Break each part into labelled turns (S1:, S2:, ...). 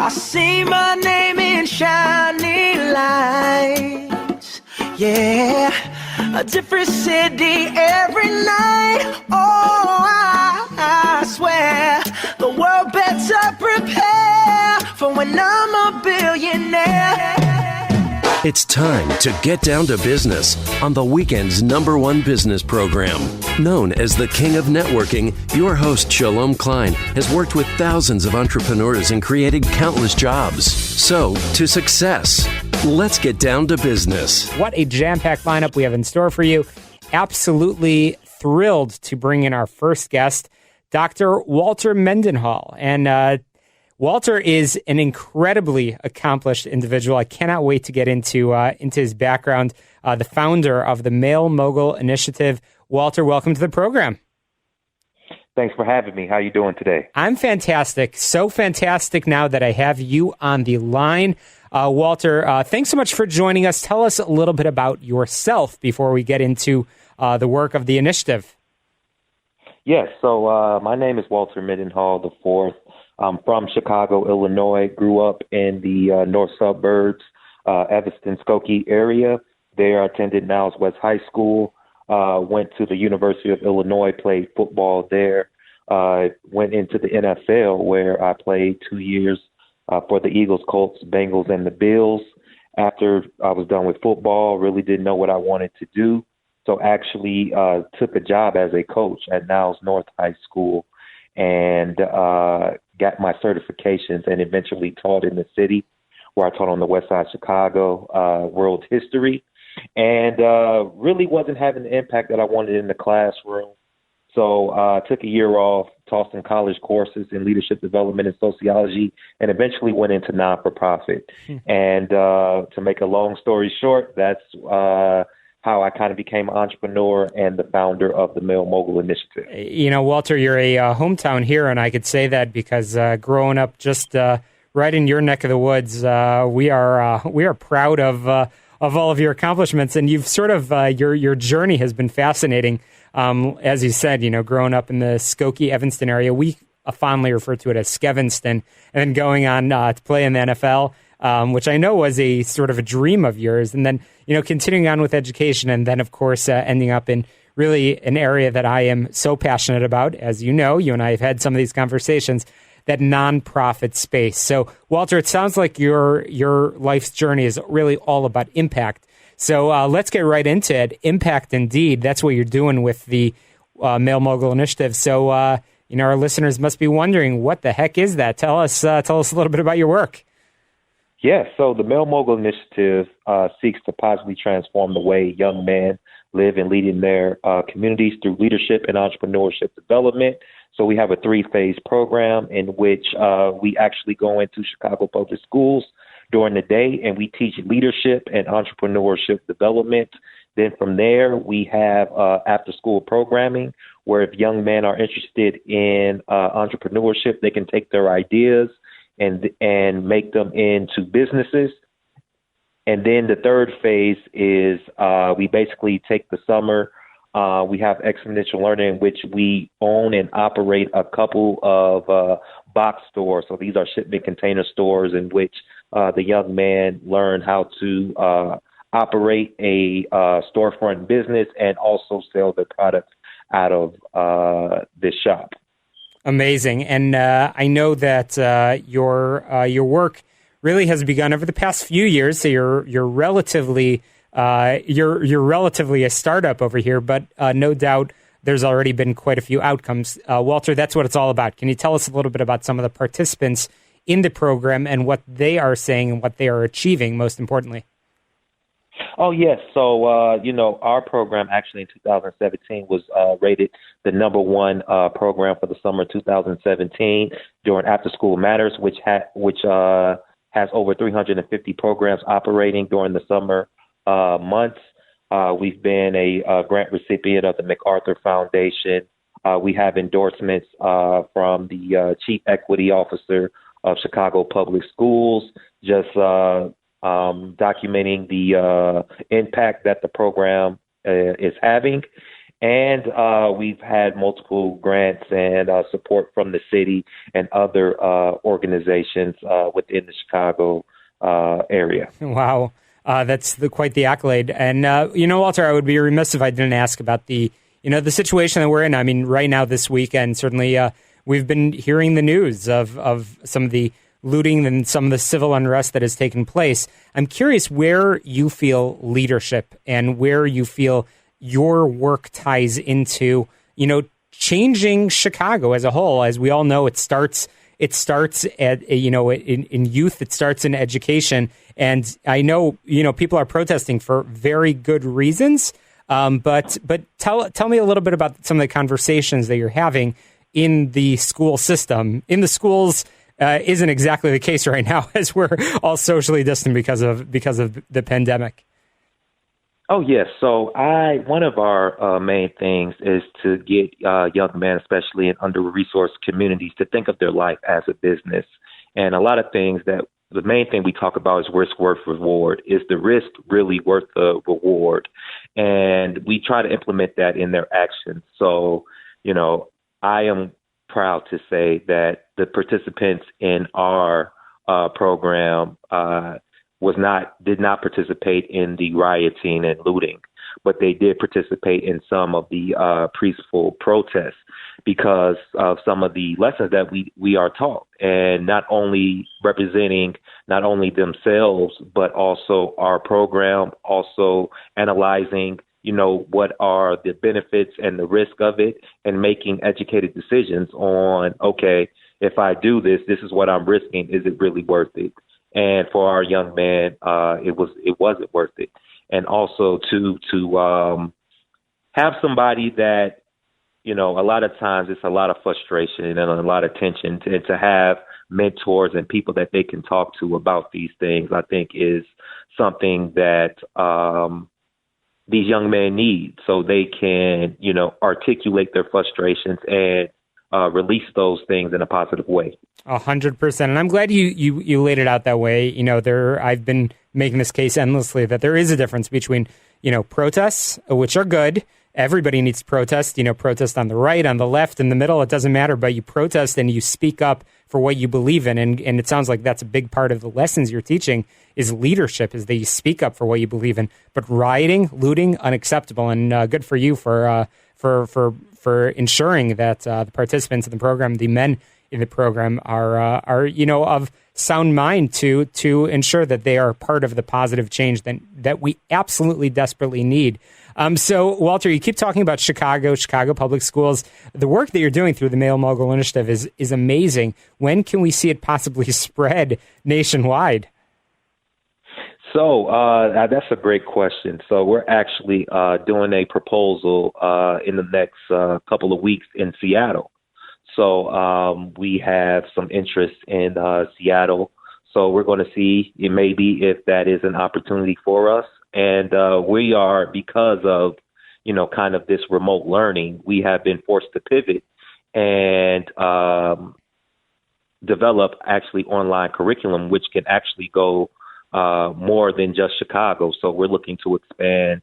S1: I see my name in shining lights. Yeah, a different city every night. Oh, I swear the world better prepare for when I'm a billionaire.
S2: It's time to get down to business on the weekend's #1 business program. Known as the King of Networking, your host, Shalom Klein, has worked with thousands of entrepreneurs and created countless jobs. So, to success. Let's get down to business.
S3: What a jam-packed lineup we have in store for you. Absolutely thrilled to bring in our first guest, Dr. Walter Mendenhall. And Walter is an incredibly accomplished individual. I cannot wait to get into his background. The founder of the Male Mogul Initiative. Walter, welcome to the program.
S4: Thanks for having me. How are you doing today?
S3: I'm fantastic. So fantastic now that I have you on the line. Walter, thanks so much for joining us. Tell us a little bit about yourself before we get into the work of the initiative.
S4: Yes, so my name is Walter Mendenhall IV. I'm from Chicago, Illinois. Grew up in the north suburbs, Evanston, Skokie area. There I attended Niles West High School. Went to the University of Illinois, played football there. Went into the NFL where I played 2 years for the Eagles, Colts, Bengals, and the Bills. After I was done with football, really didn't know what I wanted to do. So actually took a job as a coach at Niles North High School and got my certifications and eventually taught in the city where I taught on the west side of Chicago, world history, and really wasn't having the impact that I wanted in the classroom. So I took a year off, taught some college courses in leadership development and sociology, and eventually went into non-for-profit. And to make a long story short, that's how I kind of became an entrepreneur and the founder of the Male Mogul Initiative.
S3: You know, Walter, you're a hometown hero, and I could say that because growing up just right in your neck of the woods, we are proud of all of your accomplishments, and you've sort of your journey has been fascinating. As you said, you know, growing up in the Skokie, Evanston area, we fondly refer to it as Skevinston, and then going on to play in the NFL. Which I know was a sort of a dream of yours, and then, you know, continuing on with education, and then, of course, ending up in really an area that I am so passionate about. As you know, you and I have had some of these conversations, that nonprofit space. So, Walter, it sounds like your life's journey is really all about impact. So let's get right into it. Impact, indeed. That's what you're doing with the Male Mogul Initiative. So, you know, our listeners must be wondering, what the heck is that? Tell us a little bit about your work.
S4: Yes, so the Male Mogul Initiative seeks to positively transform the way young men live and lead in their communities through leadership and entrepreneurship development. So we have a 3-phase program in which we actually go into Chicago public schools during the day and we teach leadership and entrepreneurship development. Then from there, we have after-school programming where if young men are interested in entrepreneurship, they can take their ideas and make them into businesses. And then the third phase is we basically take the summer. We have exponential learning in which we own and operate a couple of box stores. So these are shipment container stores in which the young men learn how to operate a storefront business and also sell their products out of this shop.
S3: Amazing. And I know that your work really has begun over the past few years. So you're relatively a startup over here, but no doubt there's already been quite a few outcomes. Walter, that's what it's all about. Can you tell us a little bit about some of the participants in the program and what they are saying and what they are achieving, most importantly?
S4: Oh, yes. So, our program actually in 2017 was rated the #1 program for the summer 2017 during After School Matters, which has over 350 programs operating during the summer months. We've been a grant recipient of the MacArthur Foundation. We have endorsements from the Chief Equity Officer of Chicago Public Schools, just documenting the impact that the program is having. And we've had multiple grants and support from the city and other organizations within the Chicago area.
S3: Wow. That's quite the accolade. And, Walter, I would be remiss if I didn't ask about the situation that we're in. I mean, right now this weekend, certainly we've been hearing the news of some of the looting and some of the civil unrest that has taken place. I'm curious where you feel leadership and where you feel your work ties into, changing Chicago as a whole. As we all know, it starts at, in youth, it starts in education. And I know, people are protesting for very good reasons. But tell me a little bit about some of the conversations that you're having in the school system. In the schools isn't exactly the case right now, as we're all socially distant because of the pandemic.
S4: Oh, yes. So one of our main things is to get young men, especially in under-resourced communities, to think of their life as a business. And a lot of things that the main thing we talk about is risk worth reward. Is the risk really worth the reward? And we try to implement that in their actions. So, I am proud to say that the participants in our program did not participate in the rioting and looting, but they did participate in some of the peaceful protests because of some of the lessons that we are taught, and not only representing not only themselves, but also our program, also analyzing, what are the benefits and the risk of it, and making educated decisions on, okay, if I do this, this is what I'm risking. Is it really worth it? And for our young man, it wasn't worth it. And also to have somebody that, a lot of times it's a lot of frustration and a lot of tension, and to have mentors and people that they can talk to about these things, I think is something that these young men need, so they can, articulate their frustrations and release those things in a positive way.
S3: 100%. And I'm glad you laid it out that way. I've been making this case endlessly that there is a difference between, protests, which are good. Everybody needs to protest, protest on the right, on the left, in the middle. It doesn't matter, but you protest and you speak up for what you believe in. And it sounds like that's a big part of the lessons you're teaching is leadership, is that you speak up for what you believe in. But rioting, looting, unacceptable. And good for you for ensuring that the participants in the program, the men in the program, are of sound mind to ensure that they are part of the positive change that we absolutely desperately need. So, Walter, you keep talking about Chicago Public Schools. The work that you're doing through the Male Mogul Initiative is amazing. When can we see it possibly spread nationwide?
S4: So that's a great question. So we're actually doing a proposal in the next couple of weeks in Seattle. So we have some interest in Seattle. So we're going to see maybe if that is an opportunity for us. And we are, because of, kind of this remote learning, we have been forced to pivot and develop actually online curriculum, which can actually go more than just Chicago. So we're looking to expand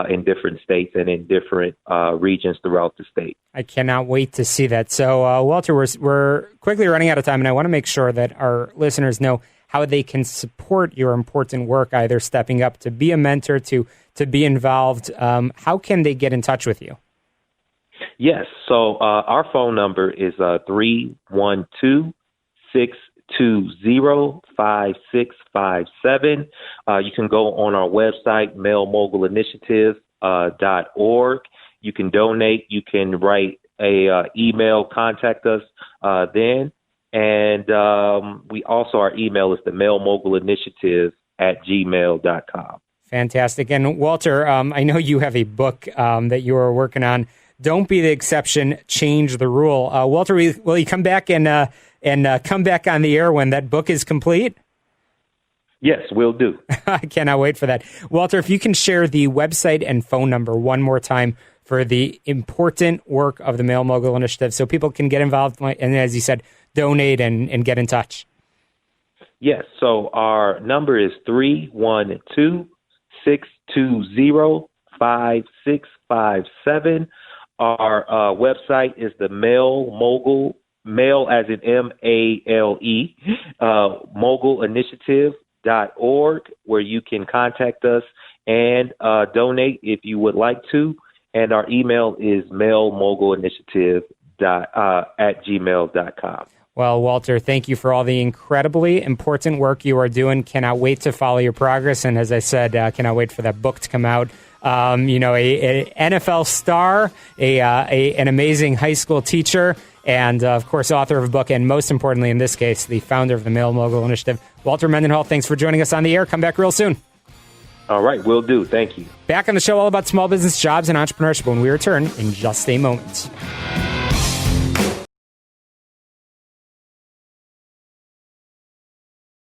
S4: in different states and in different regions throughout the state.
S3: I cannot wait to see that. So, Walter, we're quickly running out of time, and I want to make sure that our listeners know how they can support your important work, either stepping up to be a mentor, to be involved. How can they get in touch with you?
S4: Yes. So our phone number is 312-620-5657. You can go on our website, malemogulinitiative.org. You can donate. You can write a email, contact us then. And we also, our email is the malemogulinitiative@gmail.com. Fantastic.
S3: And Walter, I know you have a book that you are working on. Don't be the exception, change the rule. Walter, will you come back and come back on the air when that book is complete?
S4: Yes, we'll do.
S3: I cannot wait for that. Walter, if you can share the website and phone number one more time for the important work of the Male Mogul Initiative so people can get involved and, as you said, donate and get in touch.
S4: Yes, so our number is 312-620-5657. Our website is the Mail Mogul, mail as in MALE, mogulinitiative.org, where you can contact us and donate if you would like to. And our email is mailmogulinitiative@gmail.com.
S3: Well, Walter, thank you for all the incredibly important work you are doing. Cannot wait to follow your progress. And as I said, cannot wait for that book to come out. A NFL star, an amazing high school teacher, and, of course, author of a book, and most importantly, in this case, the founder of the Mail Mogul Initiative. Walter Mendenhall, thanks for joining us on the air. Come back real soon.
S4: All right, will do. Thank you.
S3: Back on the show, all about small business, jobs, and entrepreneurship when we return in just a moment.